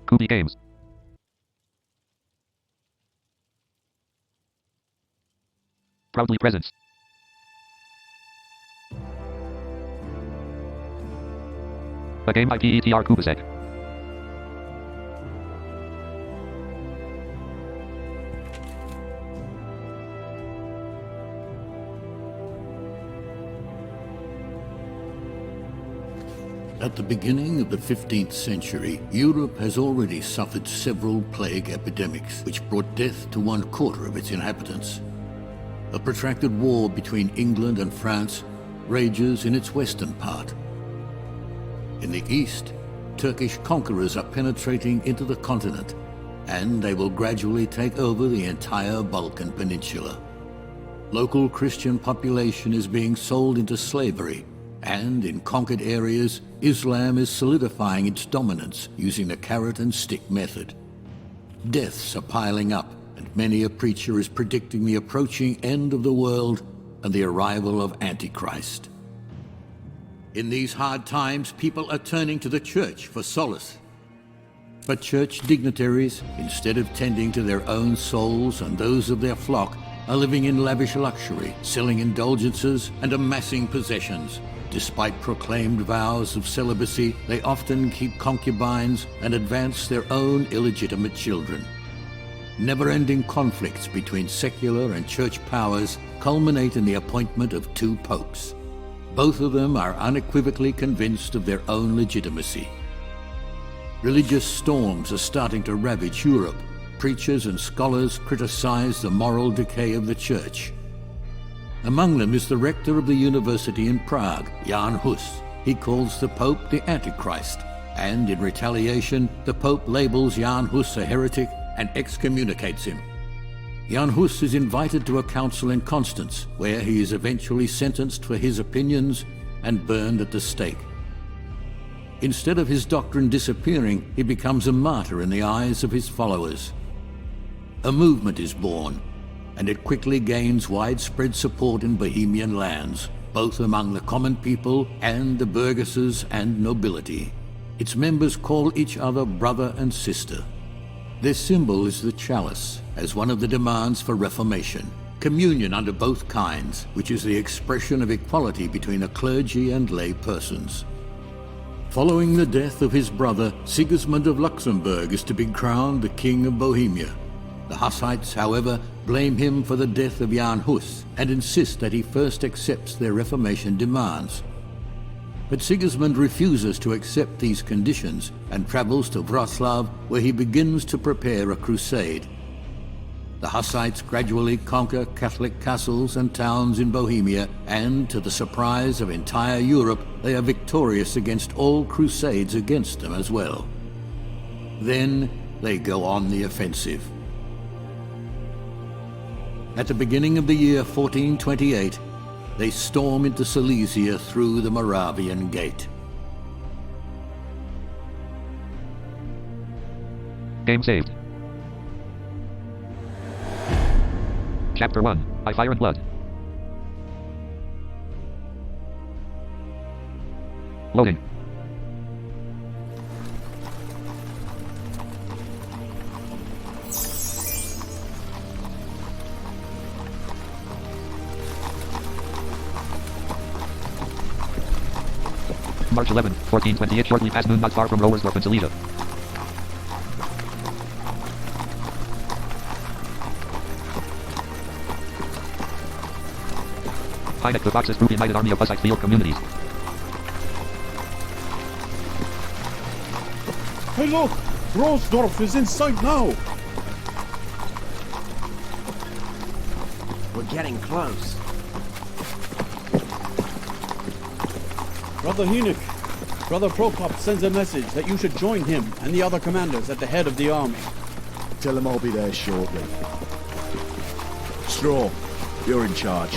Kubi Games. Proudly presents. A game IPETR Kubasek. At the beginning of the 15th century, Europe has already suffered several plague epidemics, which brought death to 1/4 of its inhabitants. A protracted war between England and France rages in its western part. In the east, Turkish conquerors are penetrating into the continent, and they will gradually take over the entire Balkan Peninsula. Local Christian population is being sold into slavery, and in conquered areas, Islam is solidifying its dominance using the carrot and stick method. Deaths are piling up, and many a preacher is predicting the approaching end of the world and the arrival of Antichrist. In these hard times, people are turning to the church for solace. But church dignitaries, instead of tending to their own souls and those of their flock, are living in lavish luxury, selling indulgences and amassing possessions. Despite proclaimed vows of celibacy, they often keep concubines and advance their own illegitimate children. Never-ending conflicts between secular and church powers culminate in the appointment of 2 popes. Both of them are unequivocally convinced of their own legitimacy. Religious storms are starting to ravage Europe. Preachers and scholars criticize the moral decay of the church. Among them is the rector of the university in Prague, Jan Hus. He calls the Pope the Antichrist, and in retaliation, the Pope labels Jan Hus a heretic and excommunicates him. Jan Hus is invited to a council in Constance, where he is eventually sentenced for his opinions and burned at the stake. Instead of his doctrine disappearing, he becomes a martyr in the eyes of his followers. A movement is born, and it quickly gains widespread support in Bohemian lands, both among the common people and the burgesses and nobility. Its members call each other brother and sister. Their symbol is the chalice, as one of the demands for Reformation, communion under both kinds, which is the expression of equality between the clergy and lay persons. Following the death of his brother, Sigismund of Luxembourg is to be crowned the King of Bohemia. The Hussites, however, blame him for the death of Jan Hus and insist that he first accepts their Reformation demands. But Sigismund refuses to accept these conditions and travels to Wrocław, where he begins to prepare a crusade. The Hussites gradually conquer Catholic castles and towns in Bohemia, and to the surprise of entire Europe, they are victorious against all crusades against them as well. Then they go on the offensive. At the beginning of the year 1428, they storm into Silesia through the Moravian Gate. Game saved. Chapter 1, I Fire and Blood. Loading. March 11, 1428, shortly past noon, not far from Rowersdorf in Silesia. Heineck, the Foxes Group, United Army of Hussite Field Communities. Hey look! Rowersdorf is in sight now! We're getting close. Brother Heineck, Brother Prokop sends a message that you should join him and the other commanders at the head of the army. Tell him I'll be there shortly. Straw, you're in charge.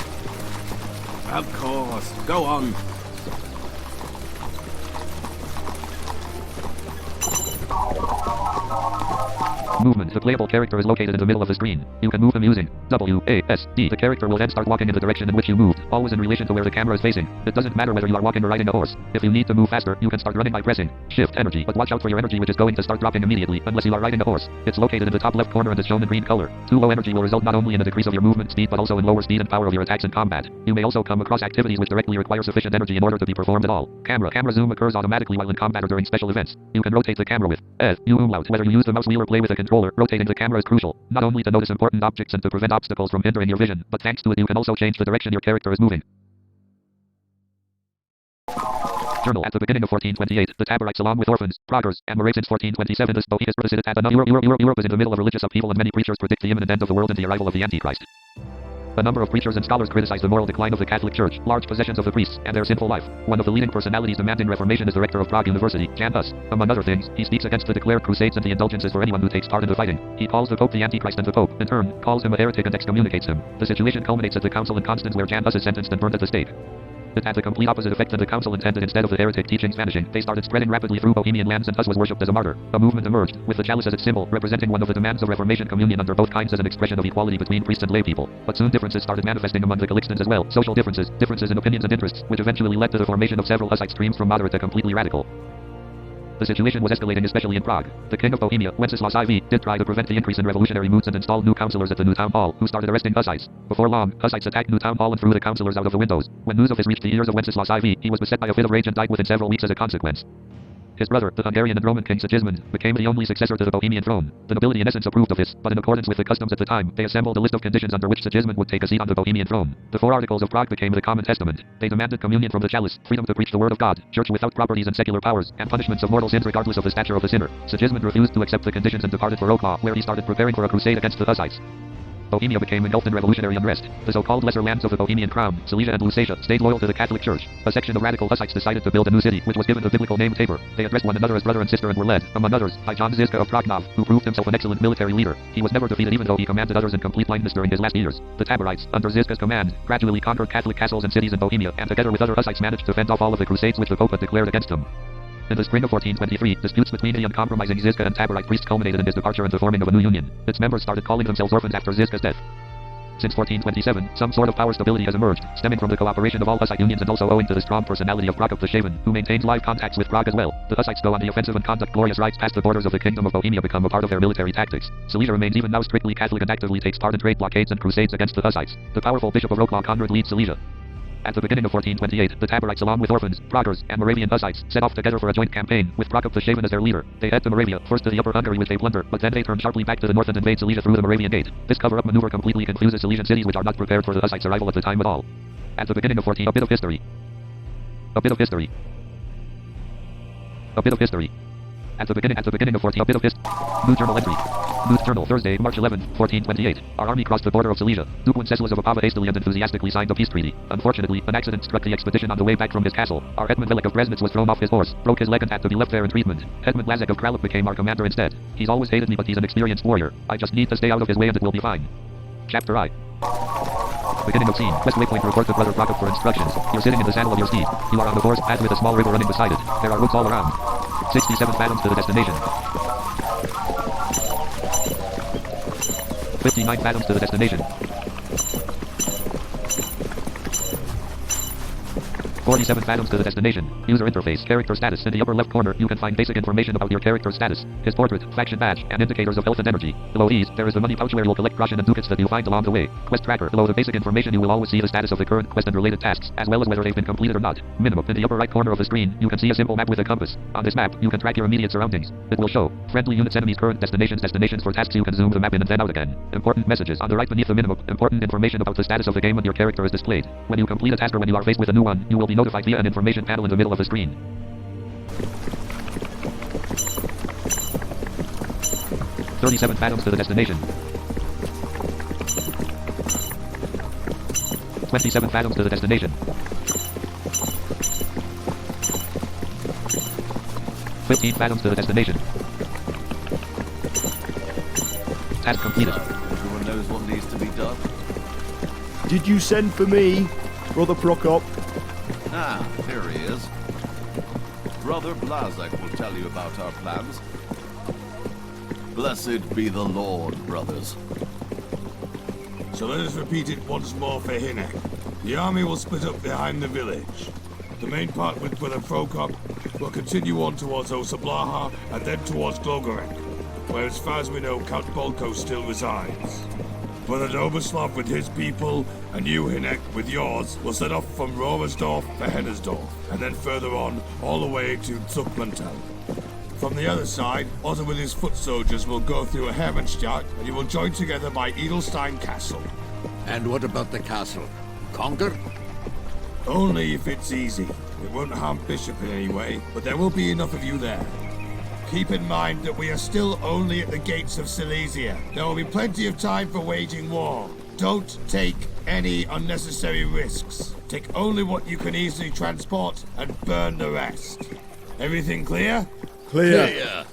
Of course. Go on. Movement. The playable character is located in the middle of the screen. You can move him using WASD. The character will then start walking in the direction in which you moved, always in relation to where the camera is facing. It doesn't matter whether you are walking or riding a horse. If you need to move faster, you can start running by pressing Shift Energy, but watch out for your energy, which is going to start dropping immediately unless you are riding a horse. It's located in the top left corner and is shown in green color. Too low energy will result not only in a decrease of your movement speed but also in lower speed and power of your attacks in combat. You may also come across activities which directly require sufficient energy in order to be performed at all. Camera zoom occurs automatically while in combat or during special events. You can rotate the camera with umlaut. Whether you use the mouse wheel or play with a controller, rotating the camera is crucial, not only to notice important objects and to prevent obstacles from hindering your vision, but thanks to it you can also change the direction your character is moving. Journal. At the beginning of 1428, the Taborites along with orphans, proggers, and Moraves since 1427 this Bohemians proceeded at Europe is in the middle of religious upheaval and many preachers predict the imminent end of the world and the arrival of the Antichrist. A number of preachers and scholars criticize the moral decline of the Catholic Church, large possessions of the priests, and their sinful life. One of the leading personalities demanding reformation is the rector of Prague University, Jan Hus. Among other things, he speaks against the declared crusades and the indulgences for anyone who takes part in the fighting. He calls the Pope the Antichrist, and the Pope, in turn, calls him a heretic and excommunicates him. The situation culminates at the council in Constance where Jan Hus is sentenced and burned at the stake. It had the complete opposite effect than the council intended. Instead of the heretic teachings vanishing, they started spreading rapidly through Bohemian lands and Hus was worshipped as a martyr. A movement emerged, with the chalice as its symbol, representing one of the demands of Reformation communion under both kinds as an expression of equality between priests and lay people. But soon differences started manifesting among the Calixtans as well, social differences in opinions and interests, which eventually led to the formation of several Hussite streams from moderate to completely radical. The situation was escalating especially in Prague. The King of Bohemia, Wenceslaus IV, did try to prevent the increase in revolutionary moods and installed new councillors at the new town hall, who started arresting Hussites. Before long, Hussites attacked new town hall and threw the councillors out of the windows. When news of this reached the ears of Wenceslaus IV, he was beset by a fit of rage and died within several weeks as a consequence. His brother, the Hungarian and Roman king Sigismund, became the only successor to the Bohemian throne. The nobility in essence approved of this, but in accordance with the customs at the time, they assembled a list of conditions under which Sigismund would take a seat on the Bohemian throne. The 4 Articles of Prague became the Common Testament. They demanded communion from the chalice, freedom to preach the word of God, church without properties and secular powers, and punishments of mortal sins regardless of the stature of the sinner. Sigismund refused to accept the conditions and departed for Wrocław, where he started preparing for a crusade against the Hussites. Bohemia became engulfed in revolutionary unrest. The so-called lesser lands of the Bohemian crown, Silesia and Lusatia, stayed loyal to the Catholic Church. A section of radical Hussites decided to build a new city, which was given the biblical name Tabor. They addressed one another as brother and sister and were led, among others, by John Zizka of Pragnov, who proved himself an excellent military leader. He was never defeated even though he commanded others in complete blindness during his last years. The Taborites, under Zizka's command, gradually conquered Catholic castles and cities in Bohemia, and together with other Hussites managed to fend off all of the crusades which the Pope had declared against them. In the spring of 1423, disputes between the uncompromising Zizka and Taborite priests culminated in his departure and the forming of a new union. Its members started calling themselves orphans after Zizka's death. Since 1427, some sort of power stability has emerged, stemming from the cooperation of all Hussite unions and also owing to the strong personality of Prokop the Shaven, who maintains live contacts with Prague as well. The Hussites go on the offensive and conduct glorious rites past the borders of the Kingdom of Bohemia, become a part of their military tactics. Silesia remains even now strictly Catholic and actively takes part in trade blockades and crusades against the Hussites. The powerful Bishop of Wrocław Konrad leads Silesia. At the beginning of 1428, the Taborites along with orphans, proggers, and Moravian Hussites set off together for a joint campaign, with Prokop the Shaven as their leader. They head to Moravia, first to the Upper Hungary which they plunder, but then they turn sharply back to the north and invade Silesia through the Moravian Gate. This cover-up maneuver completely confuses Silesian cities which are not prepared for the Hussites' arrival at the time at all. At the beginning of A bit of history. At the beginning of 14, a bit of history. New journal entry. News Journal, Thursday, March 11, 1428. Our army crossed the border of Silesia. Duke Wenceslas of Opava hastily and enthusiastically signed a peace treaty. Unfortunately, an accident struck the expedition on the way back from his castle. Our Hetman Velik of Brezhnitz was thrown off his horse, broke his leg and had to be left there in treatment. Hetman Lazek of Kralov became our commander instead. He's always hated me but he's an experienced warrior. I just need to stay out of his way and it will be fine. Chapter I. Beginning of scene. West Waypoint, report to Brother Prokop for instructions. You're sitting in the saddle of your steed. You are on a forest path with a small river running beside it. There are woods all around. 67 fathoms to the destination. 59 fathoms to the destination. 47 fathoms to the destination. User interface. Character status. In the upper left corner, you can find basic information about your character's status, his portrait, faction badge, and indicators of health and energy. Below these, there is the money pouch where you'll collect groschen and ducats that you find along the way. Quest tracker. Below the basic information, you will always see the status of the current quest and related tasks, as well as whether they've been completed or not. Minimum. In the upper right corner of the screen, you can see a simple map with a compass. On this map, you can track your immediate surroundings. It will show friendly units, enemies, current destinations for tasks. You can zoom the map in and then out again. Important messages. On the right beneath the minimum, important information about the status of the game when your character is displayed. When you complete a task or when you are faced with a new one, you will be notified via an information panel in the middle of the screen. "37 fathoms to the destination. 27 fathoms to the destination. 15 fathoms to the destination. Task completed." Everyone knows what needs to be done. Did you send for me, Brother Prokop? Ah, here he is. Brother Blazek will tell you about our plans. Blessed be the Lord, brothers. So let us repeat it once more for Hinek. The army will split up behind the village. The main part with Brother Prokop will continue on towards Osablaha and then towards Glogorek, where as far as we know Count Bolko still resides. Brother Doberslav with his people, and you, Hinek, with yours, will set off from Romersdorf for Hennersdorf, and then further on, all the way to Zuckmantel. From the other side, Otto with his foot soldiers will go through a Hermannstadt, and you will join together by Edelstein Castle. And what about the castle? Conquer? Only if it's easy. It won't harm Bishop in any way, but there will be enough of you there. Keep in mind that we are still only at the gates of Silesia. There will be plenty of time for waging war. Don't take any unnecessary risks. Take only what you can easily transport and burn the rest. Everything clear? Clear.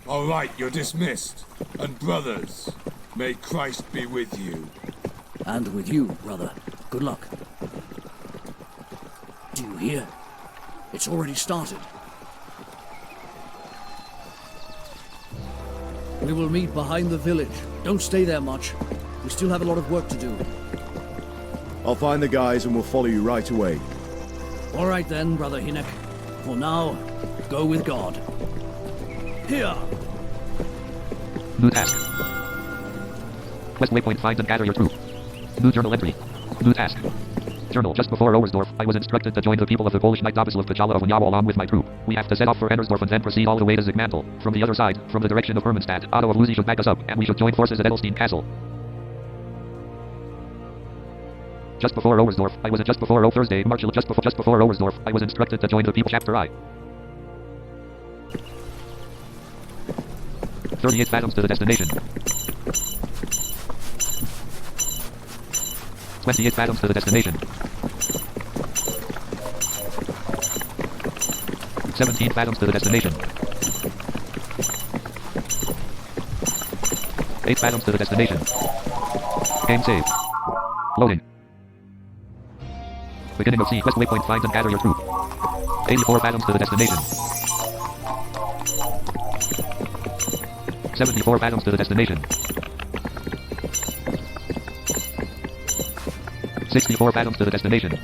All right, you're dismissed. And brothers, may Christ be with you. And with you, brother. Good luck. Do you hear? It's already started. We will meet behind the village. Don't stay there much. We still have a lot of work to do. I'll find the guys and we'll follow you right away. All right then, Brother Hinek. For now, go with God. Here! New task. Quest waypoint, find and gather your troop. New journal entry. New task. Journal. Just before Owersdorf, I was instructed to join the people of the Polish Knight Dobislav Pachala of Onyawa along with my troop. We have to set off for Ennersdorf and then proceed all the way to Zygmantel. From the other side, from the direction of Hermannstadt, Otto of Luzi should back us up, and we should join forces at Edelstein Castle. Just before Owersdorf, I was at just before Thursday, March just before Owersdorf, I was instructed to join the people. Chapter I. 38 fathoms to the destination. 28 fathoms to the destination. 17 fathoms to the destination. 8 fathoms to the destination. Game saved. Loading. Beginning of sea. Quest waypoint, find and gather your troop. 84 fathoms to the destination. 74 fathoms to the destination. 64 fathoms to the destination.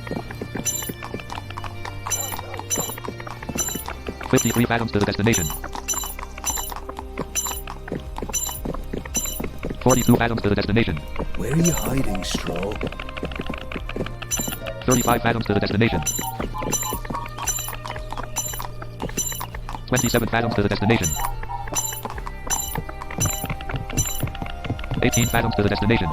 53 fathoms to the destination. 42 fathoms to the destination. Where are you hiding, Straw? 35 fathoms to the destination. 27 fathoms to the destination. 18 fathoms to the destination.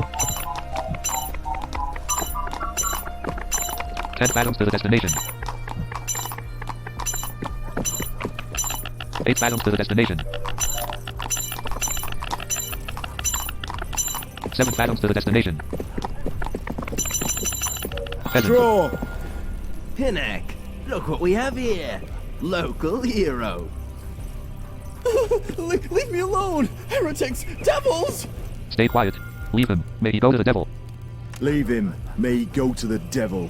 10 fathoms to the destination. 8 fathoms to the destination. 7 fathoms to the destination. Pheasant. Straw! Hinek, look what we have here. Local hero. Leave me alone! Heretics! Devils! Stay quiet. Leave him. May he go to the devil. Leave him. May he go to the devil.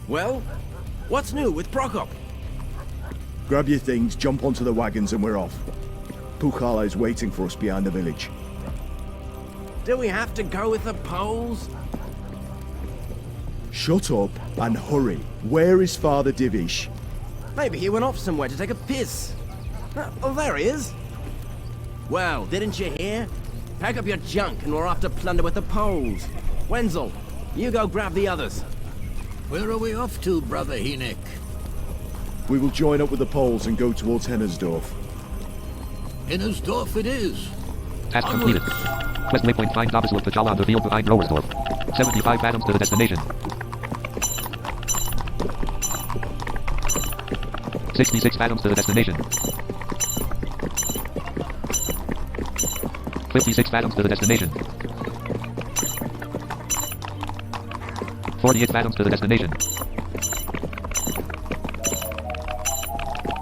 Well, what's new with Prokop? Grab your things, jump onto the wagons and we're off. Pukhala is waiting for us behind the village. Do we have to go with the Poles? Shut up and hurry. Where is Father Divish? Maybe he went off somewhere to take a piss. Oh, there he is. Well, didn't you hear? Pack up your junk and we're off to plunder with the Poles. Wenzel, you go grab the others. Where are we off to, Brother Hinek? We will join up with the Poles and go towards Hennersdorf. Hennersdorf it is. Task completed. Quest waypoint, find Dobislav Pachala on the field behind Rowersdorf. 75 fathoms to the destination. 66 fathoms to the destination. 56 fathoms to the destination. 48 fathoms to the destination.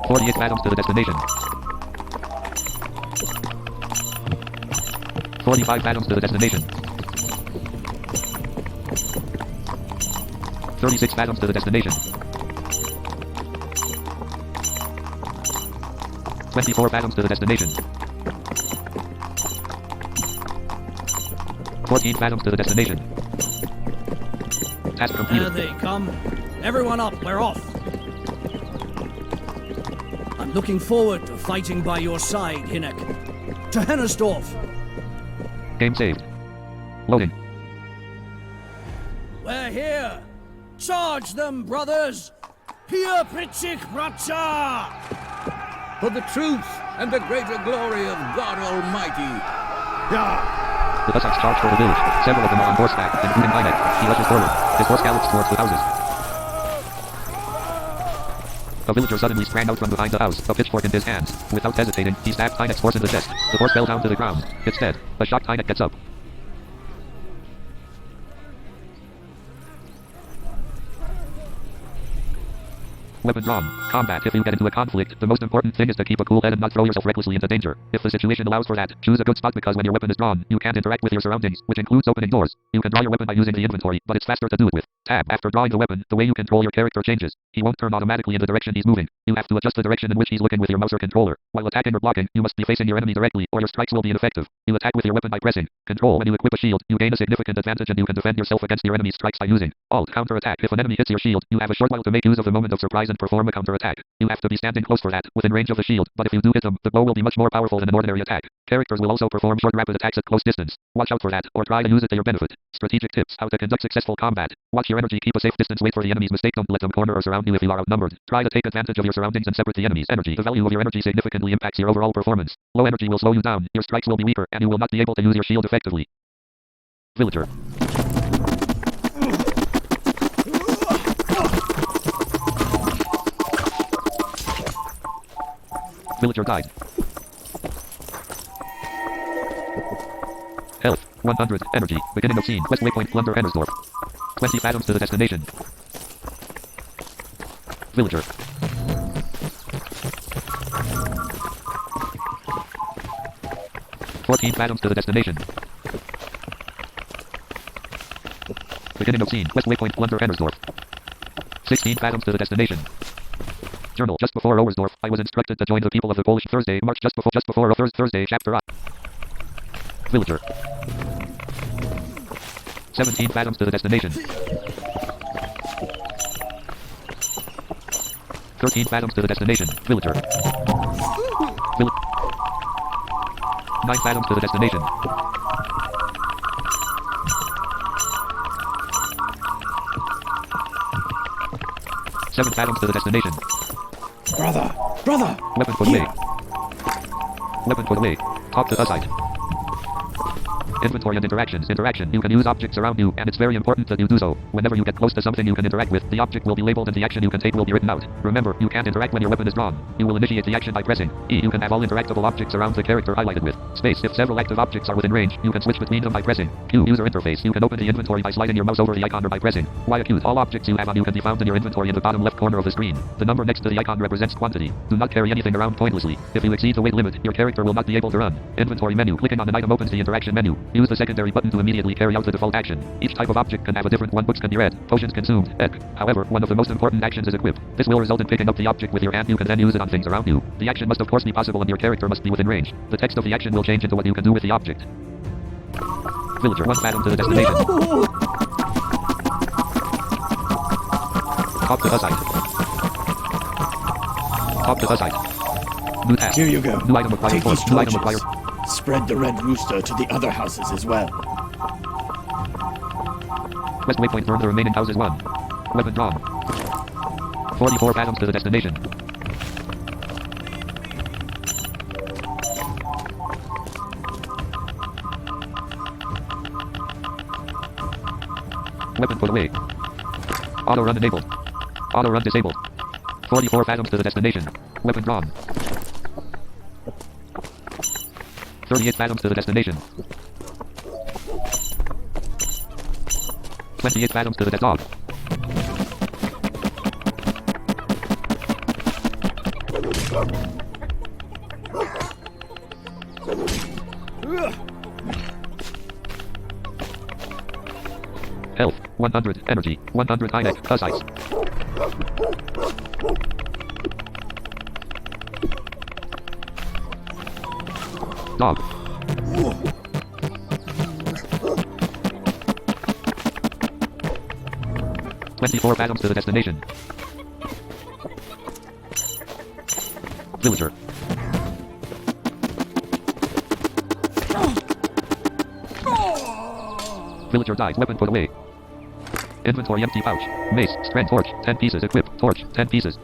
48 fathoms to the destination. 45 fathoms to the destination. 36 fathoms to the destination. 24 fathoms to the destination. 14 fathoms to the destination. Task There completed. they come. Everyone up, we're off. I'm looking forward to fighting by your side, Hinek. To Hennersdorf. Game saved. Loading. We're here. Charge them, brothers. Here, Prichik Bracha! For the truth and the greater glory of God Almighty. The Cossacks charge for the village. Several of them are on horseback, including Hynek. He rushes forward. His horse gallops towards the houses. A villager suddenly sprang out from behind the house, a pitchfork in his hands. Without hesitating, he stabbed Hynek's horse in the chest. The horse fell down to the ground. It's dead. A shocked Hynek gets up. Weapon drawn. Combat. If you get into a conflict, the most important thing is to keep a cool head and not throw yourself recklessly into danger. If the situation allows for that, choose a good spot because when your weapon is drawn, you can't interact with your surroundings, which includes opening doors. You can draw your weapon by using the inventory, but it's faster to do it with Tab. After drawing the weapon, the way you control your character changes. He won't turn automatically in the direction he's moving. You have to adjust the direction in which he's looking with your mouse or controller. While attacking or blocking, you must be facing your enemy directly, or your strikes will be ineffective. You attack with your weapon by pressing Control. When you equip a shield, you gain a significant advantage and you can defend yourself against your enemy's strikes by using Alt. Counter-attack. If an enemy hits your shield, you have a short while to make use of the moment of surprise and perform a counter-attack. You have to be standing close for that, within range of the shield, but if you do hit them, the bow will be much more powerful than an ordinary attack. Characters will also perform short rapid attacks at close distance. Watch out for that, or try to use it to your benefit. Strategic tips. How to conduct successful combat. Watch your energy, keep a safe distance, wait for the enemy's mistake, don't let them corner or surround you if you are outnumbered. Try to take advantage of your surroundings and separate the enemy's energy. The value of your energy significantly impacts your overall performance. Low energy will slow you down, your strikes will be weaker, and you will not be able to use your shield effectively. Villager. Villager died. Health. 100. Energy. Beginning of scene. West waypoint. Plunder Hennersdorf. 20 fathoms to the destination. Villager. "14 fathoms to the destination. Beginning of scene. West waypoint. Plunder Hennersdorf. 16 fathoms to the destination. Journal. Just before Owersdorf, I was instructed to join the people of the Polish Thursday March just before Thursday chapter I. Villager. 17 fathoms to the destination. 13 fathoms to the destination. Villager. 9 fathoms to the destination. Seven fathoms to the destination. Brother! Weapon put away. Weapon put away. Talk to the site. Inventory and interactions. Interaction. You can use objects around you, and it's very important that you do so. Whenever you get close to something you can interact with, the object will be labeled and the action you can take will be written out. Remember, you can't interact when your weapon is drawn. You will initiate the action by pressing E. You can have all interactable objects around the character highlighted with space. If several active objects are within range, you can switch between them by pressing Q. User interface. You can open the inventory by sliding your mouse over the icon or by pressing Y acute. All objects you have on you can be found in your inventory in the bottom left corner of the screen. The number next to the icon represents quantity. Do not carry anything around pointlessly. If you exceed the weight limit, your character will not be able to run. Inventory menu. Clicking on an item opens the interaction menu. Use the secondary button to immediately carry out the default action. Each type of object can have a different one. Books can be read. Potions consumed. However, one of the most important actions is equip. This will result in picking up the object with your hand. You can then use it on things around you. The action must of course be possible and your character must be within range. The text of the action will change into what you can do with the object. Villager. 1 fathom to the destination. Talk to the site. Talk to the site. New task. Here you go. New item acquired. Take these New item torches. acquired. Spread the red rooster to the other houses as well. West waypoint. Burn the remaining houses. 1. Weapon drawn. 44 fathoms to the destination. Weapon put away. Auto run enabled. Auto run disabled. 44 fathoms to the destination. Weapon drawn. 38 fathoms to the destination. 28 fathoms to the dog. Health. 100. Energy. 100. High neck. Size. Dog. 24 fathoms to the destination. Villager. Villager dies. Weapon put away. Inventory empty pouch. Mace. Strength torch. 10 pieces. Equip. Torch. 10 pieces.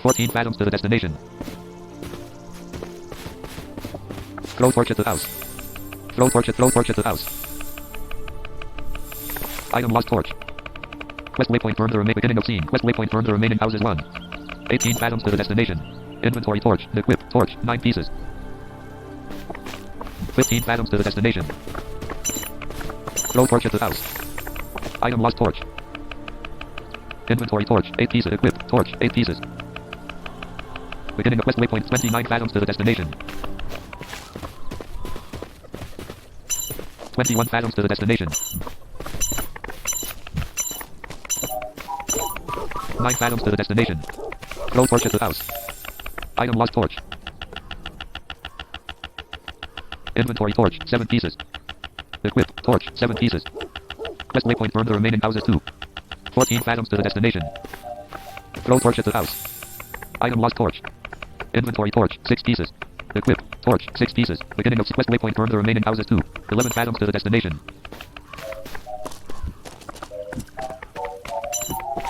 14 fathoms to the destination. Throw torch at the house. Throw torch at the house. Item lost torch. Quest waypoint from the beginning of scene. Quest waypoint from the remaining houses 1. 18 fathoms to the destination. Inventory torch. Equip. Torch. 9 pieces. 15 fathoms to the destination. Throw torch at the house. Item lost torch. Inventory torch. 8 pieces. Equip. Torch. 8 pieces. Beginning of quest waypoint 29 fathoms to the destination. 21 fathoms to the destination. 9 fathoms to the destination. Throw torch at the house. Item lost torch. Inventory torch. 7 pieces. Equip. Torch. 7 pieces. Quest waypoint from the remaining houses 2. 14 fathoms to the destination. Throw torch at the house. Item lost torch. Inventory torch. 6 pieces. Equip. Torch. 6 pieces. Beginning of quest waypoint from the remaining houses 2. 11 fathoms to the destination.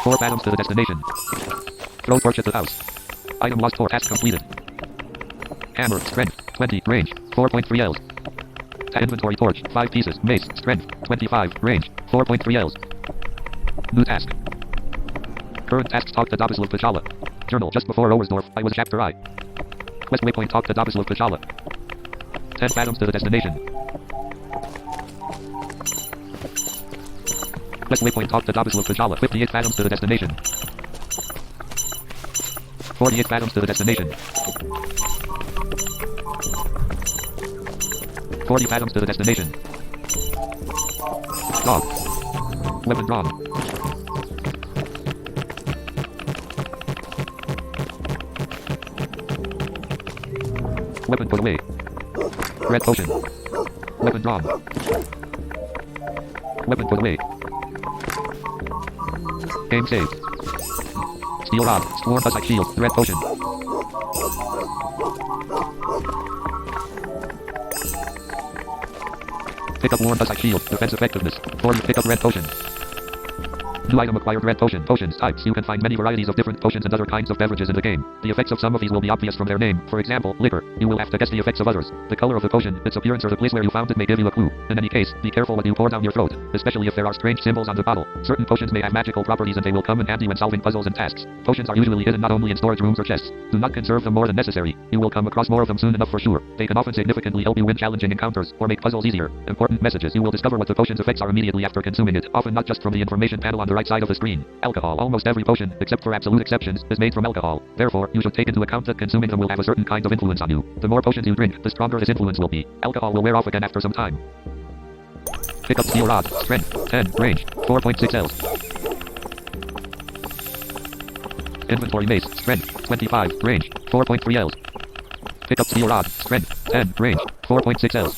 4 fathoms to the destination. Throw torch at the house. Item lost torch. Task completed. Hammer. Strength. 20. Range. 4.3 Ls. Inventory torch. 5 pieces. Mace. Strength. 25. Range. 4.3 Ls. New task. Current tasks. Talk to Dabislav Pashala. Journal. Just before Owersdorf, I was chapter I. Quest waypoint. Talk to Dabislav Pashala. 10 fathoms to the destination. Quest waypoint. Talk to Dabislav Pashala. 58 fathoms to the destination. 48 fathoms to the destination. 40 fathoms to the destination. Dog. Weapon drawn. Weapon put away. Red potion. Weapon drawn. Weapon put away. Game saved. Steel rod. Sworn Hussite shield. Red potion. Pick up Warm Hussite shield. Defense effectiveness. 40. Pick up red potion. New item acquired. Red potion. Potions types. You can find many varieties of different potions and other kinds of beverages in the game. The effects of some of these will be obvious from their name. For example, liquor. You will have to guess the effects of others. The color of the potion, its appearance, or the place where you found it may give you a clue. In any case, be careful what you pour down your throat, especially if there are strange symbols on the bottle. Certain potions may have magical properties and they will come in handy when solving puzzles and tasks. Potions are usually hidden not only in storage rooms or chests. Do not conserve them more than necessary. You will come across more of them soon enough for sure. They can often significantly help you win challenging encounters or make puzzles easier. Important messages. You will discover what the potion's effects are immediately after consuming it, often not just from the information panel on the right side of the screen. Alcohol. Almost every potion, except for absolute exceptions, is made from alcohol. Therefore, you should take into account that consuming them will have a certain kind of influence on you. The more potions you drink, the stronger this influence will be. Alcohol will wear off again after some time. Pick up steel rod. Strength. 10. Range. 4.6 Ls. Inventory mace. Strength. 25. Range. 4.3 Ls. Pick up steel rod. Strength. 10. Range. 4.6 Ls.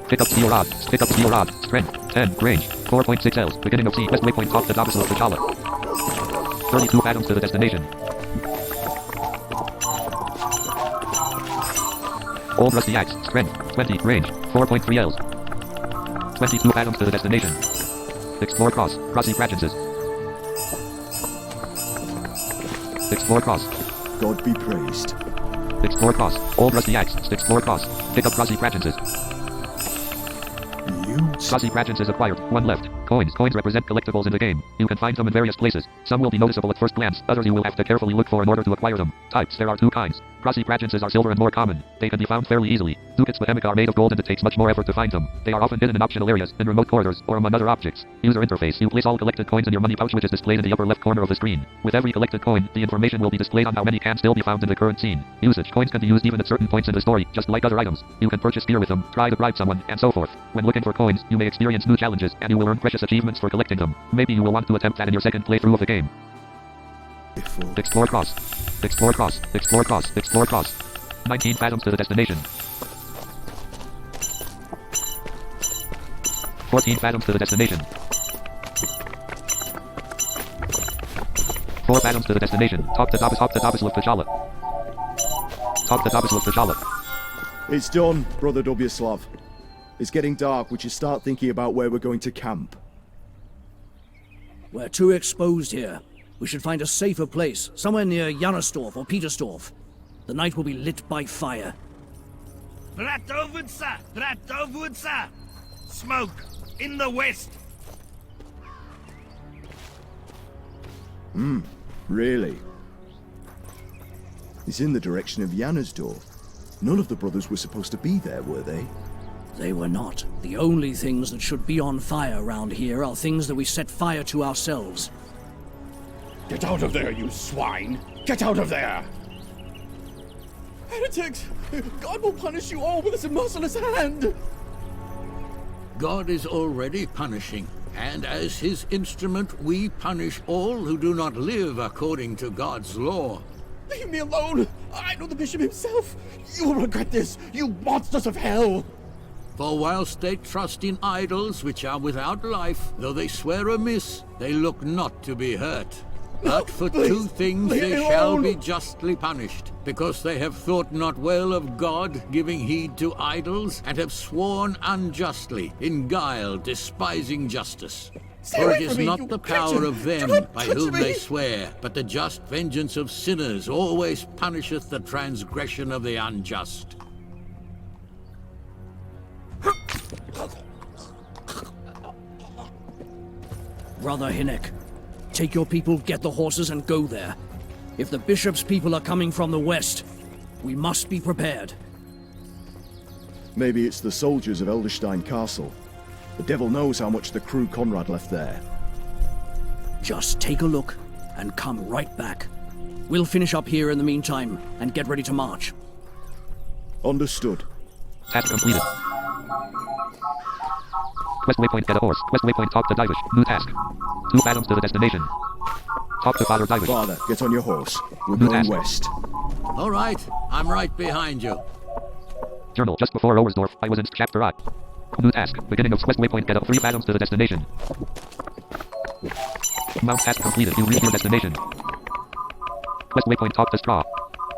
Pick up steel rod. Pick up steel rod. Strength. 10. Range. 4.6 Ls. Beginning of scene. Quest waypoint. Talk to Dabislav Pashala. 32 fathoms to the destination. Old rusty axe. Strength. 20. Range. 4.3 Ls. 22 fathoms to the destination. Explore cross. Crossy Cratchenses. Explore cross. God be praised. Explore cross. Old rusty axe. Explore cross. Pick up Crossy Cratchenses. You carts. Crossy Cratchins is acquired. 1 left. Coins. Coins represent collectibles in the game. You can find them in various places. Some will be noticeable at first glance. Others you will have to carefully look for in order to acquire them. Types. There are 2 kinds. Crossy Cratchins are silver and more common. They can be found fairly easily. Ducats Bohemic are made of gold and it takes much more effort to find them. They are often hidden in optional areas, in remote corridors, or among other objects. User interface. You place all collected coins in your money pouch which is displayed in the upper left corner of the screen. With every collected coin, the information will be displayed on how many can still be found in the current scene. Usage. Coins can be used even at certain points in the story, just like other items. You can purchase gear with them, try to bribe someone, and so forth. When looking for coins, you may experience new challenges, and you will earn precious achievements for collecting them. Maybe you will want to attempt that in your second playthrough of the game. Explore cross. Explore cross. Explore cross. Explore cross. 19 fathoms to the destination. 14 fathoms to the destination. 4 fathoms to the destination. Top to Dabis Luf T'Challa. Top to Dabis Luf T'Challa. It's done, Brother Dobyaslav. It's getting dark. We should start thinking about where we're going to camp. We're too exposed here. We should find a safer place, somewhere near Jannersdorf or Petersdorf. The night will be lit by fire. Bratovutsa! Bratovutsa! Smoke! In the west! Really? It's in the direction of Jannersdorf. None of the brothers were supposed to be there, were they? They were not. The only things that should be on fire around here are things that we set fire to ourselves. Get out of there, you swine! Get out of there! Heretics! God will punish you all with his merciless hand! God is already punishing, and as his instrument we punish all who do not live according to God's law. Leave me alone! I know the bishop himself! You will regret this, you monsters of hell! For whilst they trust in idols which are without life, though they swear amiss, they look not to be hurt. But for Please, 2 things leave they me shall alone. be justly punished, because they have thought not well of God, giving heed to idols, and have sworn unjustly, in guile despising justice. Stay For away it is from me, not you the power creature. of them Do not by touch whom me. they swear, but the just vengeance of sinners always punisheth the transgression of the unjust. Brother Hinek, take your people, get the horses, and go there. If the bishop's people are coming from the west, we must be prepared. Maybe it's the soldiers of Elderstein Castle. The devil knows how much the crew Conrad left there. Just take a look and come right back. We'll finish up here in the meantime and get ready to march. Understood. Task completed. Quest waypoint get a horse. Quest waypoint talk to Divish. New task. 2 fathoms to the destination. Talk to Father Divish. Father, get on your horse. We're New going task. west. All right, I'm right behind you. Journal. Just before Owersdorf, I was in chapter I. New task. Beginning of quest waypoint get up 3 fathoms to the destination. Mount task completed. You reach your destination. Quest waypoint talk to Straw.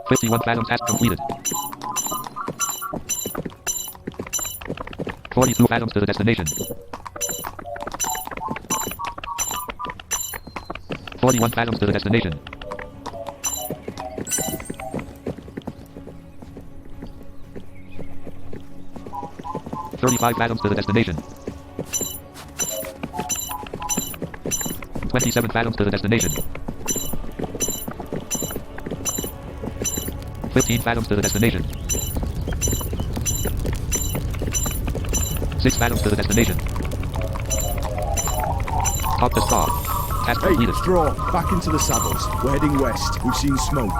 51 fathoms task completed. 42 fathoms to the destination. 41 fathoms to the destination. 35 fathoms to the destination. 27 fathoms to the destination. 15 fathoms to the destination. 6 fathoms to the destination. Talk to Straw. Task Hey, completed. Straw, back into the saddles. We're heading west. We've seen smoke.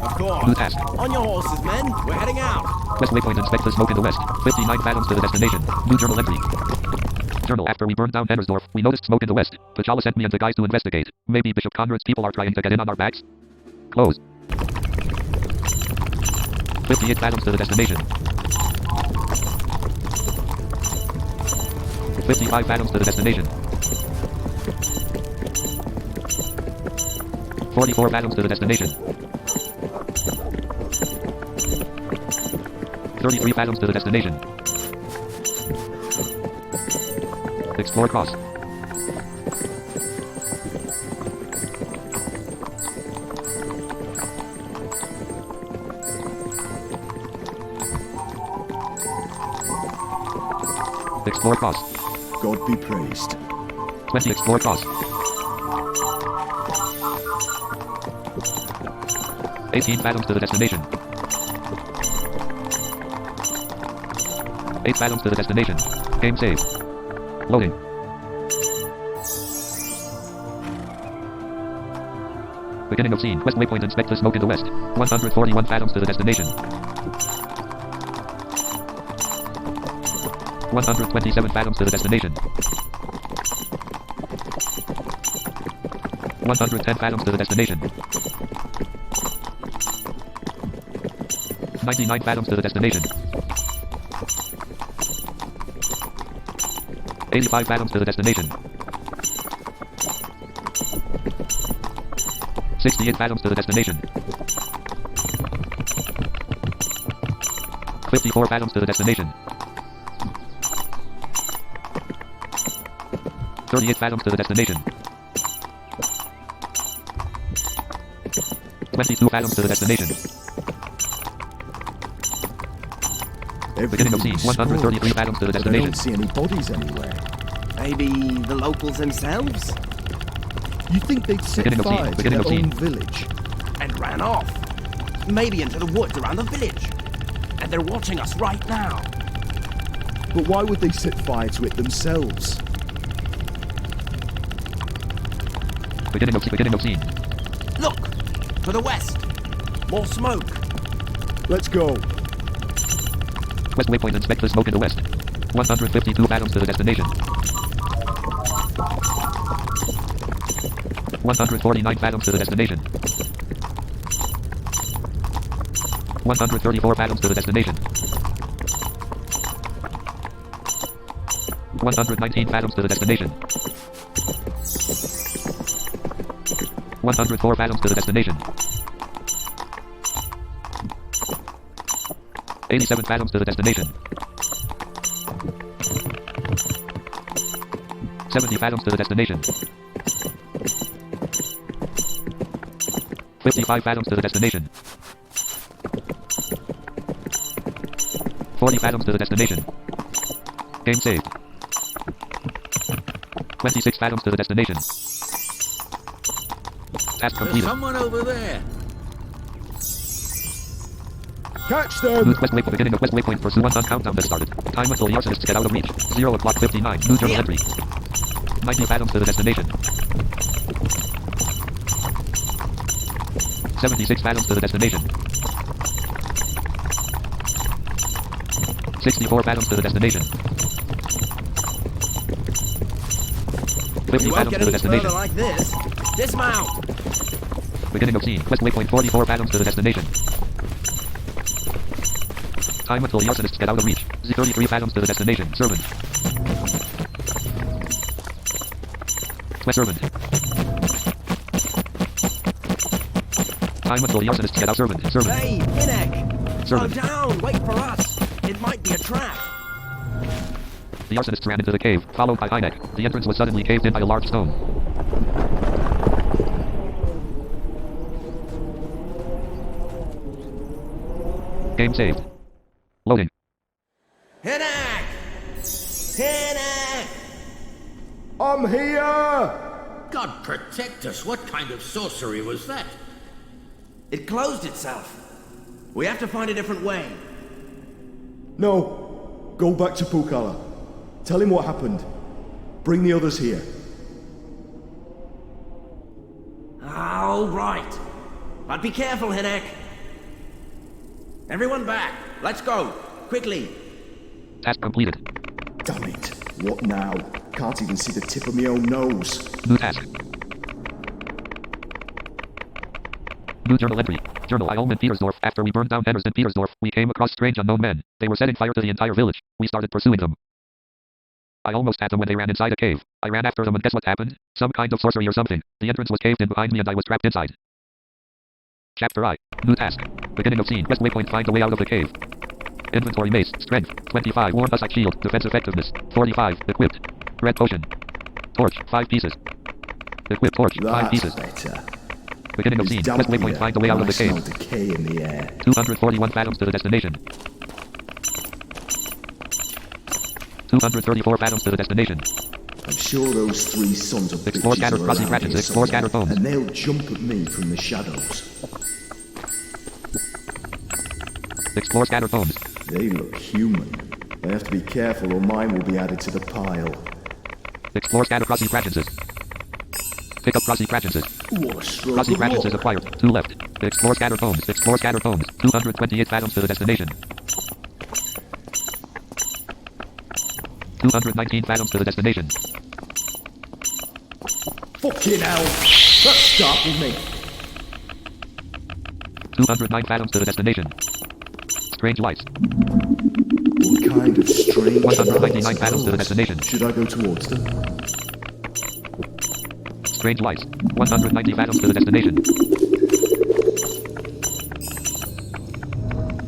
Of course. New task. On your horses, men. We're heading out. Quest waypoint inspect the smoke in the west. 59 fathoms to the destination. New journal entry. Journal. After we burned down Hennersdorf, we noticed smoke in the west. T'Challa sent me and the guys to investigate. Maybe Bishop Conrad's people are trying to get in on our backs. Close. 58 fathoms to the destination. 55 fathoms to the destination. 44 fathoms to the destination. 33 fathoms to the destination. Explore cross. Explore cost. God be praised. 20 explore cost. 18 fathoms to the destination. 8 fathoms to the destination. Game saved. Loading. Beginning of scene. West waypoint, inspect the smoke in the west. 141 fathoms to the destination. 127 fathoms to the destination. 110 fathoms to the destination. 99 fathoms to the destination. 85 fathoms to the destination. 68 fathoms to the destination. 54 fathoms to the destination. 38 fathoms to the destination. 22 fathoms to the destination. Beginning of scene. 133 fathoms to the I destination. don't see any bodies anywhere. Maybe the locals themselves? You think they'd set Beginning of scene, fire to beginning their of scene. own village? And ran off. Maybe into the woods around the village. And they're watching us right now. But why would they set fire to it themselves? Beginning of scene. Look! To the west! More smoke! Let's go. West waypoint, inspect the smoke in the west. 152 fathoms to the destination. 149 fathoms to the destination. 134 fathoms to the destination. 119 fathoms to the destination. 104 fathoms to the destination. 87 fathoms to the destination. 70 fathoms to the destination. 55 fathoms to the destination. 40 fathoms to the destination. Game saved. 26 fathoms to the destination. Task There's completed. someone over there. Catch them! West waypoint, beginning of west waypoint, pursue 1 countdown has started. Time until the arsonists get out of reach. 0 o'clock 59. New journal entry. 90 fathoms to the destination. 76 fathoms to the destination. 64 fathoms to the destination. 50 We won't fathoms get to the any destination. further like this. Dismount! Beginning of scene. West waypoint 44 fathoms to the destination. Time until the arsonists get out of reach. 33 fathoms to the destination. Servant. West servant. Time until the arsonists get out. Servant. Servant. Hey, Hinek! Slow Servant. down! Wait for us! It might be a trap! The arsonists ran into the cave, followed by Hynek. The entrance was suddenly caved in by a large stone. Game saved. Loading. Hinek! Hinek! I'm here! God protect us. What kind of sorcery was that? It closed itself. We have to find a different way. No. Go back to Pukala. Tell him what happened. Bring the others here. All right. But be careful, Hinek. Everyone back. Let's go. Quickly. Task completed. Damn it. What now? Can't even see the tip of my own nose. New task. New journal entry. Journal I in Petersdorf. After we burned down Henner's in Petersdorf, we came across strange unknown men. They were setting fire to the entire village. We started pursuing them. I almost had them when they ran inside a cave. I ran after them and guess what happened? Some kind of sorcery or something. The entrance was caved in behind me and I was trapped inside. Chapter I. New task. Beginning of scene. West waypoint, find the way out of the cave. Inventory mace. Strength. 25. Warm sight shield. Defense effectiveness. 45. Equipped. Red potion. Torch. 5 pieces. Equipped torch. 5 pieces. Better. Beginning of scene. West waypoint, find the way out of the cave. I smell decay in the air. 241 fathoms to the destination. 234 fathoms to the destination. I'm sure those three sons of Explore bitches scattered are crossing around scratches. here Explore somewhere, scattered bones. and they'll jump at me from the shadows. Explore scattered bones. They look human. I have to be careful or mine will be added to the pile. Explore scattered crossing scratches. Pick up crossing scratches. What a stroke Crossing of scratches luck. acquired. 2 left. Explore scattered bones. Explore scattered bones. 228 fathoms to the destination. 219 fathoms to the destination. Fucking hell! That startled me. 209 fathoms to the destination. Strange lights. What kind of strange 199 lights are fathoms to the those? destination. Should I go towards them? Strange lights. 190 fathoms to the destination.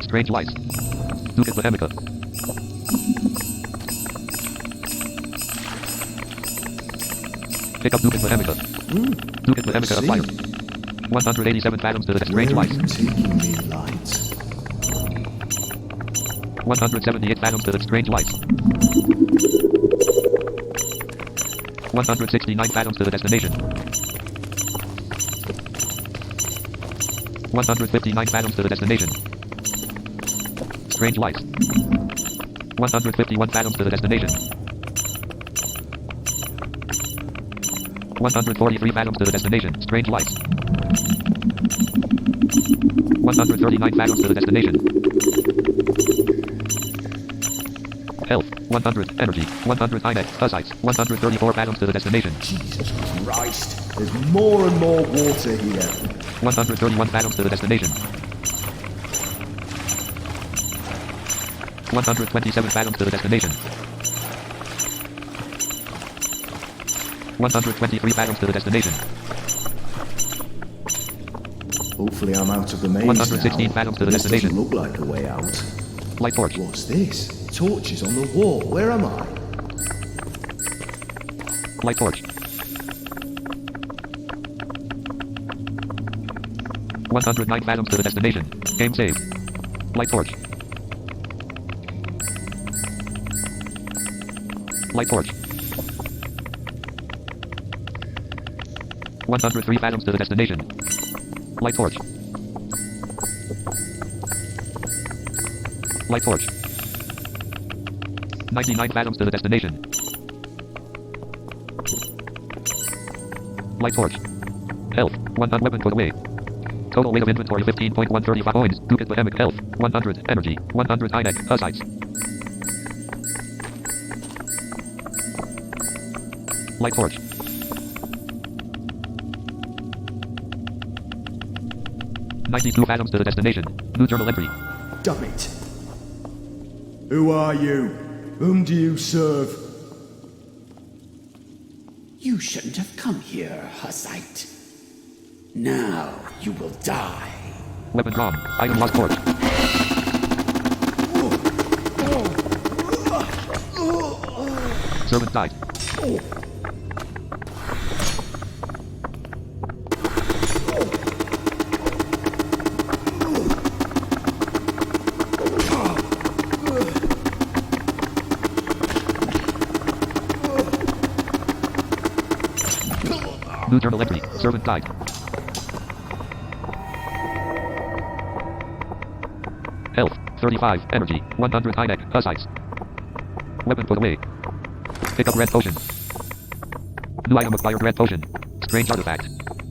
Strange lights. Ducat Bohemica. Pick up Ducat Bohemica. Ducat Bohemica see. acquired. 187 fathoms to the strange Where are lights. you taking me, lights? 178 fathoms to the strange lights. 169 fathoms to the destination. 159 fathoms to the destination. Strange lights. 151 fathoms to the destination. 143 fathoms to the destination. Strange lights. 139 fathoms to the destination. Health. 100. Energy. 100 Inex. Hussites. 134 fathoms to the destination. Jesus Christ. There's more and more water here. 131 fathoms to the destination. 127 fathoms to the destination. 123 fathoms to the destination. Hopefully I'm out of the maze 116 now. fathoms to the This destination. doesn't look like a way out. Light torch. What's this? Torches on the wall. Where am I? Light torch. 109 fathoms to the destination. Game saved. Light torch. Light torch. 103 fathoms to the destination. Light torch. Light torch. 99 fathoms to the destination. Light torch. Health. 100 weapon put away. Total weight of inventory 15.135 points. Ducat Bohemic. Health. 100. Energy. 100 Inex. Hussites. Light torch. $92 fathoms to the destination. New journal entry. Damn it. Who are you? Whom do you serve? You shouldn't have come here, Hussite. Now you will die. Weapon drawn. Item lost torch. Servant died. New journal entry. Servant died. Health. 35. Energy. 100 Inex. Hussites. Weapon put away. Pick up red potion. New item acquired red potion. Strange artifact.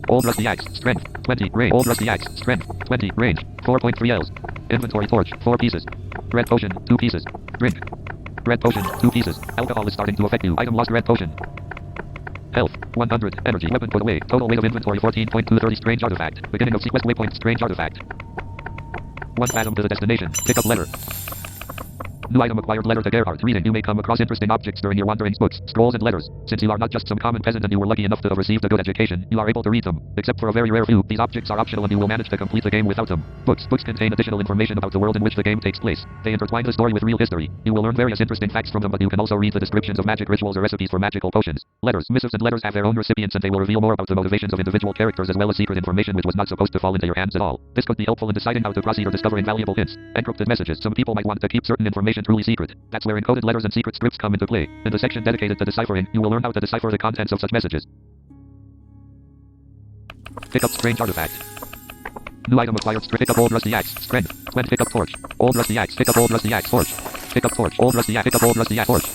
Old rusty axe. Strength. 20. Range. Old rusty axe. Strength. 20. Range. 4.3 Ls. Inventory torch. 4 pieces. Red potion. 2 pieces. Drink. Red potion. 2 pieces. Alcohol is starting to affect you. Item lost red potion. Health. 100. Energy. Weapon put away. Total weight of inventory 14.230. Strange artifact. Beginning of sequence waypoint. Strange artifact. 1 fathom to the destination. Pick up letter. New item acquired letter to Gerhardt. Reading. You may come across interesting objects during your wanderings. Books, scrolls, and letters. Since you are not just some common peasant and you were lucky enough to have received a good education, you are able to read them. Except for a very rare few, these objects are optional and you will manage to complete the game without them. Books contain additional information about the world in which the game takes place. They intertwine the story with real history. You will learn various interesting facts from them, but you can also read the descriptions of magic rituals or recipes for magical potions. Letters, missives, and letters have their own recipients and they will reveal more about the motivations of individual characters as well as secret information which was not supposed to fall into your hands at all. This could be helpful in deciding how to proceed or discovering valuable hints. Encrypted messages. Some people might want to keep certain information destination truly secret. That's where encoded letters and secret scripts come into play. In the section dedicated to deciphering, you will learn how to decipher the contents of such messages. Pick up strange artifact. New item acquired. Pick up old rusty axe. Strength. 20. Pick up torch. Old rusty axe. Pick up old rusty axe. Torch. Pick up torch. Old rusty axe. Pick up old rusty axe. Torch.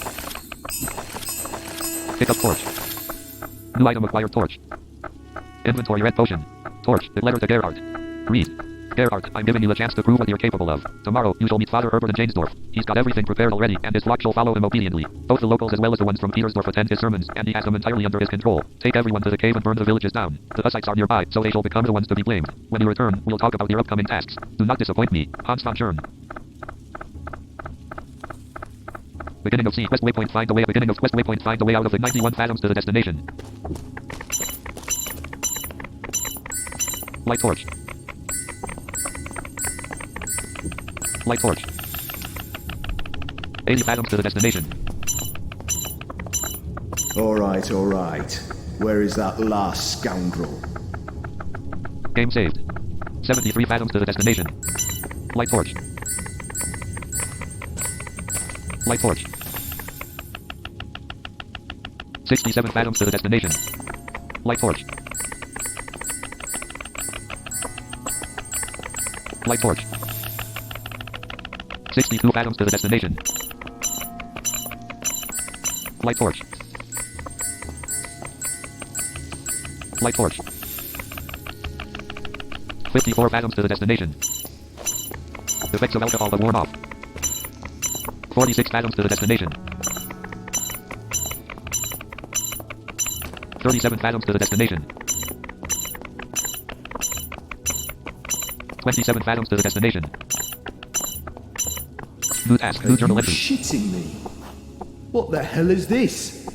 Pick up torch. New item acquired. Torch. Inventory red potion. Torch. The letter to Gerhardt. Read. Gerhardt, I'm giving you a chance to prove what you're capable of. Tomorrow, you shall meet Father Herbert in Janesdorf. He's got everything prepared already, and his flock shall follow him obediently. Both the locals as well as the ones from Petersdorf attend his sermons, and he has them entirely under his control. Take everyone to the cave and burn the villages down. The Hussites are nearby, so they shall become the ones to be blamed. When you return, we'll talk about your upcoming tasks. Do not disappoint me. Hans von Schirn. Beginning of scene. Quest waypoint. Find the way. Beginning of quest waypoint. Find the way out of the 91 fathoms to the destination. Light torch. Light torch. 80 fathoms to the destination. All right. Where is that last scoundrel? Game saved. 73 fathoms to the destination. Light torch. Light torch. 67 fathoms to the destination. Light torch. Light torch. 62 fathoms to the destination. Light torch. Light torch. 54 fathoms to the destination. Effects of alcohol have worn off. 46 fathoms to the destination. 37 fathoms to the destination. 27 fathoms to the destination. New task, new journal entry. Shitting me. What the hell is this?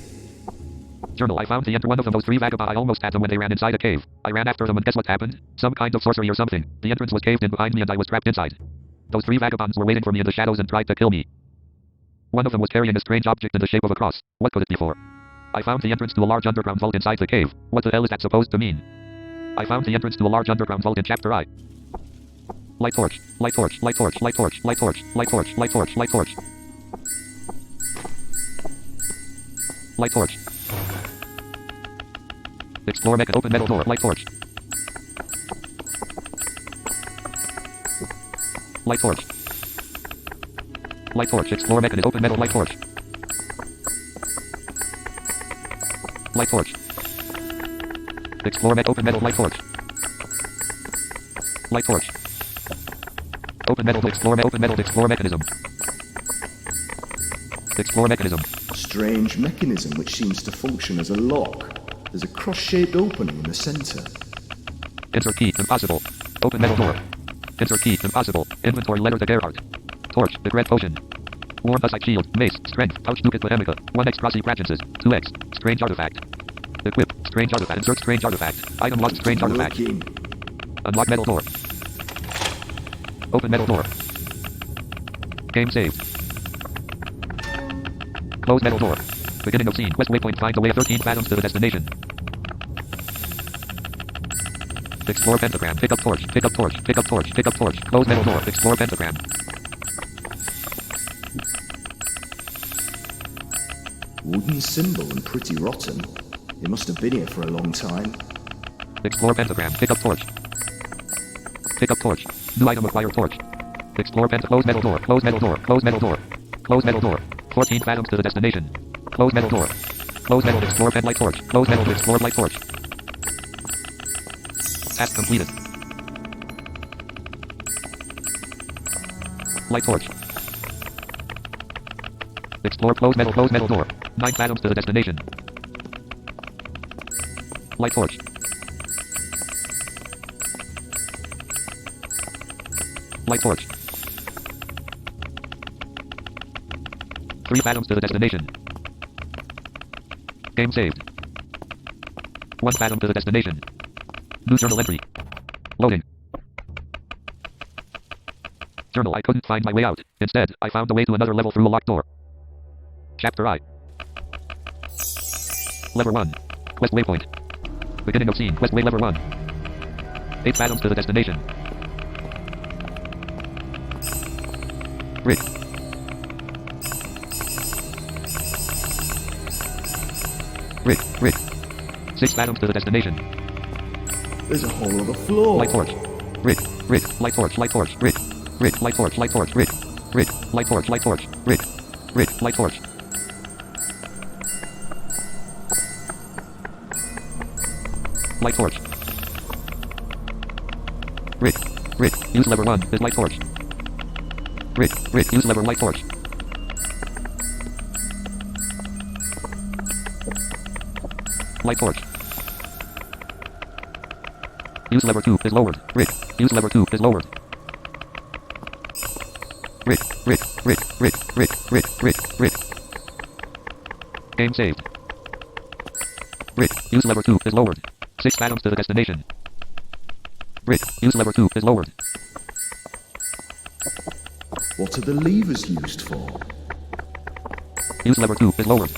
Journal, I found the enter one of those three vagabonds. I almost had them when they ran inside a cave. I ran after them and guess what happened? Some kind of sorcery or something. The entrance was caved in behind me and I was trapped inside. Those three vagabonds were waiting for me in the shadows and tried to kill me. One of them was carrying a strange object in the shape of a cross. What could it be for? I found the entrance to a large underground vault inside the cave. What the hell is that supposed to mean? I found the entrance to a large underground vault in chapter I. Light torch, light torch, light torch, light torch, light torch, light torch, light torch, light torch. Light torch. Explore mecha, open metal door, light torch. Light torch. Light torch, explore mechanism, open metal, light torch. Light torch. Explore open metal, light torch. Light torch. Open metal, explore mechanism. Explore mechanism. Strange mechanism which seems to function as a lock. There's a cross-shaped opening in the center. Insert key, impossible. Open metal door. Insert key, impossible. Inventory letter to Gerhardt. Torch, the red potion. Warm Hussite shield, mace, strength, pouch ducat polemica. 1x crossy branches, 2x, strange artifact. Equip, strange artifact, insert strange artifact. Item lost, strange artifact. Unlock metal door. Open metal door. Game saved. Close metal door. Beginning of scene. Quest waypoint. Find the way 13 fathoms to the destination. Explore pentagram. Pick up torch. Pick up torch. Pick up torch. Pick up torch. Close metal door. Explore pentagram. Wooden symbol and pretty rotten. It must have been here for a long time. Explore pentagram. Pick up torch. Pick up torch. New item acquired torch. Explore close metal door. Close metal door. Close metal door. Close metal door. 14 fathoms to the destination. Close metal door. Close metal explore pen light torch. Close metal explore light torch. Task completed. Light torch. Explore close metal door. 9 fathoms to the destination. Light torch. Light torch. 3 fathoms to the destination. Game saved. 1 fathom to the destination. New journal entry. Loading. Journal, I couldn't find my way out. Instead, I found the way to another level through a locked door. Chapter I. Lever 1. Quest waypoint. Beginning of scene. Quest way lever 1. 8 fathoms to the destination. Bridge. Grid. 6 fathoms to the destination. There's a hole on the floor. Light torch. Grid. Light torch. Grid. Light torch. Grid. Light torch. Grid. Light torch. Light torch. Grid. Use lever 1 is light torch. Grid. Use lever light torch. Light torch. Use lever 2 is lowered. Grid. Use lever 2 is lowered. Grid. Game saved. Grid. Use lever 2 is lowered. 6 fathoms to the destination. Grid. Use lever 2 is lowered. What are the levers used for? Use lever 2 is lowered.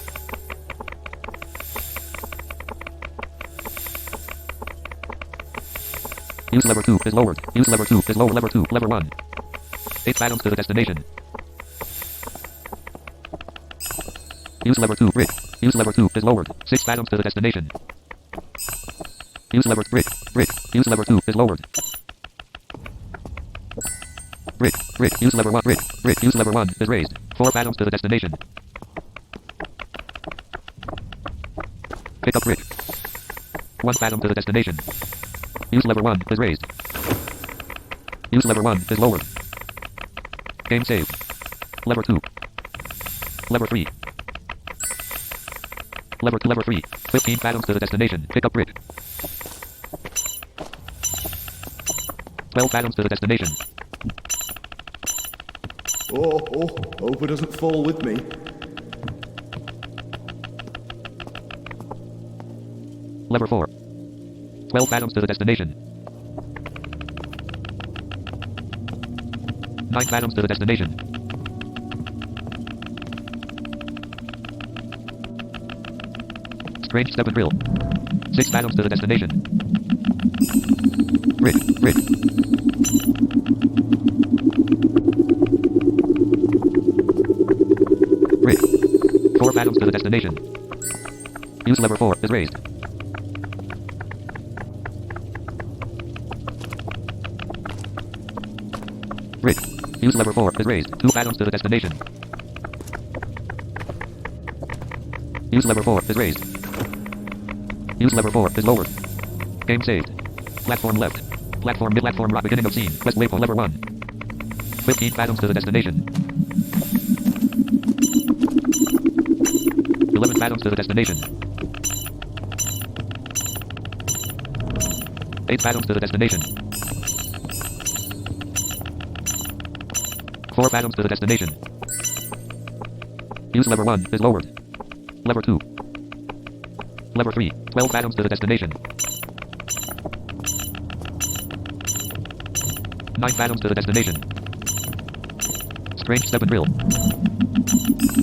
Use lever 2 is lowered. Use lever 2 is low. Lever 2. Lever 1. 8 fathoms to the destination. Use lever 2. Grid. Use lever 2 is lowered. 6 fathoms to the destination. Use lever grid. Use lever 2 is lowered. Grid. Use lever 1. Grid. Use lever 1 is raised. 4 fathoms to the destination. Pick up grid. 1 fathom to the destination. Use lever 1 is raised. Use lever 1 is lowered. Game saved. Lever 2. Lever 3. Lever 2. Lever 3. 15 fathoms to the destination. Pick up grid. 12 fathoms to the destination. Oh, hope it doesn't fall with me. Lever 4. 12 fathoms to the destination. 9 fathoms to the destination. Strange step and drill. 6 fathoms to the destination. Grid. 4 fathoms to the destination. Use lever 4 is raised. Grid. Use lever 4 is raised. 2 fathoms to the destination. Use lever 4 is raised. Use lever 4 is lowered. Game saved. Platform left. Platform mid. Platform right. Beginning of scene. West waypoint. Lever 1. 15 fathoms to the destination. 11 fathoms to the destination. 8 fathoms to the destination. 4 fathoms to the destination. Use lever 1 is lowered. Lever 2. Lever 3. 12 fathoms to the destination. 9 fathoms to the destination. Strange step and drill.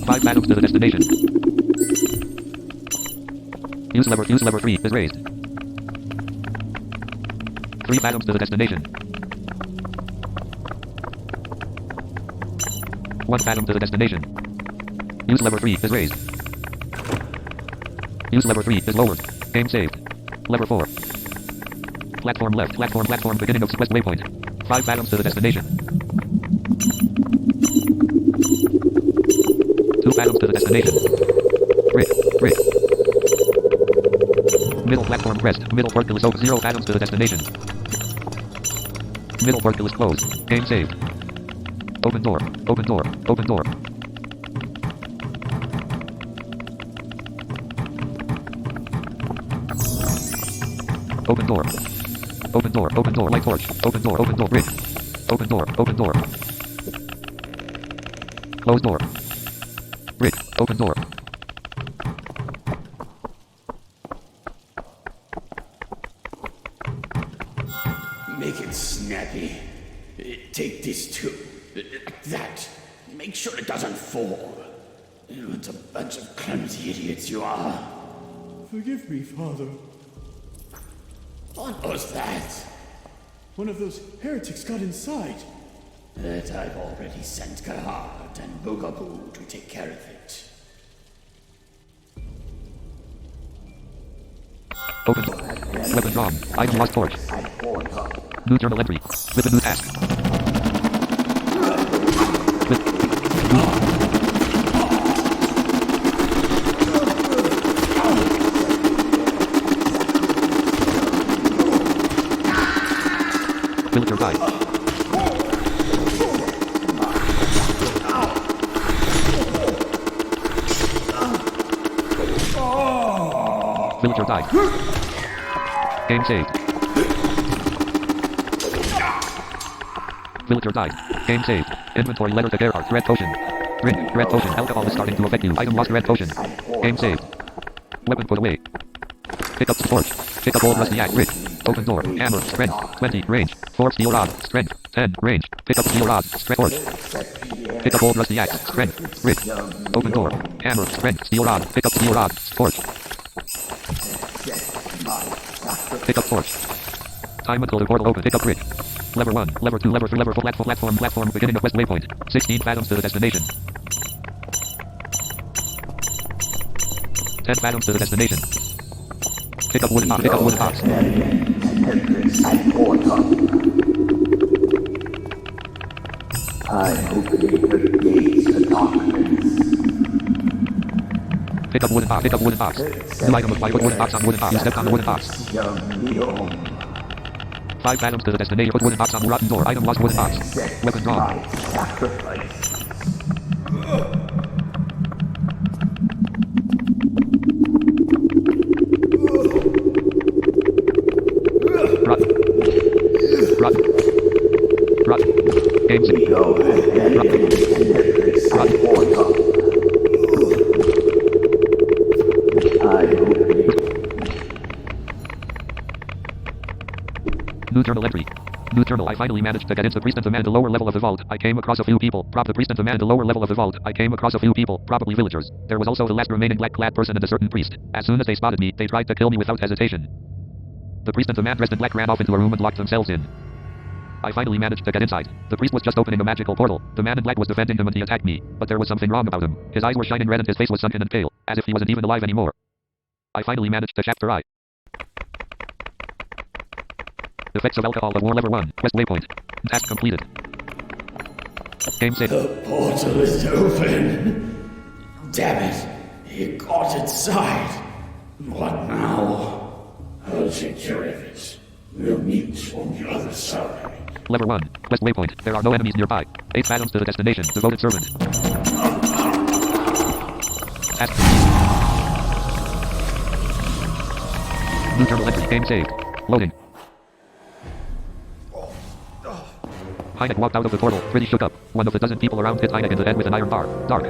5 fathoms to the destination. Use lever 3 is raised. 3 fathoms to the destination. 1 fathom to the destination. Use lever 3 is raised. Use lever 3 is lowered. Game saved. Lever 4. Platform left. Platform beginning of west waypoint. 5 fathoms to the destination. 2 fathoms to the destination. Grid. Middle platform crest. Middle portal is open. 0 fathoms to the destination. Middle portal is closed. Game saved. Open door. Open door. Light torch. Open door. Grid. Open door. Close door. Grid. Open door. Make it snappy. Take this too. Like that. Make sure it doesn't fall. What a bunch of clumsy idiots you are. Forgive me, Father. What was that? One of those heretics got inside. But I've already sent Gerhard and Boogaboo to take care of it. Open. Weapon drawn. Item lost torch. New journal entry. With a new task. Villager died. Villager died. Game saved. Villager died. Game saved. Inventory letter to Gerhardt. Red potion. Drink. Red potion. Alcohol is starting to affect you. Item lost. Red potion. Game saved. Weapon put away. Pick up torch. Pick up old rusty axe. Rich. Open door. Hammer. Strength. 20. Range. 4 steel rod. Strength. 10. Range. Pick up steel rod. Strength. Torch. Pick up old rusty axe. Strength. Rich. Open door. Hammer. Strength. Steel rod. Pick up steel rod. Torch. Pick up torch. Time until the portal open. Pick up bridge. Lever 1, lever 2, lever 3, lever 4, platform, beginning of quest waypoint. 16 fathoms to the destination. 10 fathoms to the destination. Pick up wooden box, pick up wooden box. I opening the gates of darkness. Pick up wooden box, pick up wooden box. New item acquired, put wooden box on wooden box. You stepped on the wooden box. 5 fathoms to the destination, put wooden box on rotten door. Item lost, wooden box. Weapon drawn. Rut. Games. New journal entry. New journal. I finally managed to get into the priest and demand the lower level of the vault. I came across a few people. The priest and demand the lower level of the vault. I came across a few people, probably villagers. There was also the last remaining black-clad person and a certain priest. As soon as they spotted me, they tried to kill me without hesitation. The priest and the man dressed in black ran off into a room and locked themselves in. I finally managed to get inside. The priest was just opening a magical portal. The man in black was defending him and he attacked me. But there was something wrong about him. His eyes were shining red and his face was sunken and pale, as if he wasn't even alive anymore. I finally managed to chapter I. Effects of alcohol of war lever 1. Quest waypoint. Task completed. Game saved. The portal is open. Damn it. He got inside. What now? I'll take care of it. We'll meet on the other side. Lever 1. Quest waypoint. There are no enemies nearby. 8 fathoms to the destination. Devoted servant. Task. New journal entry. Game saved. Loading. Hynek walked out of the portal, pretty shook up. One of the dozen people around hit Hynek in the head with an iron bar. Dark.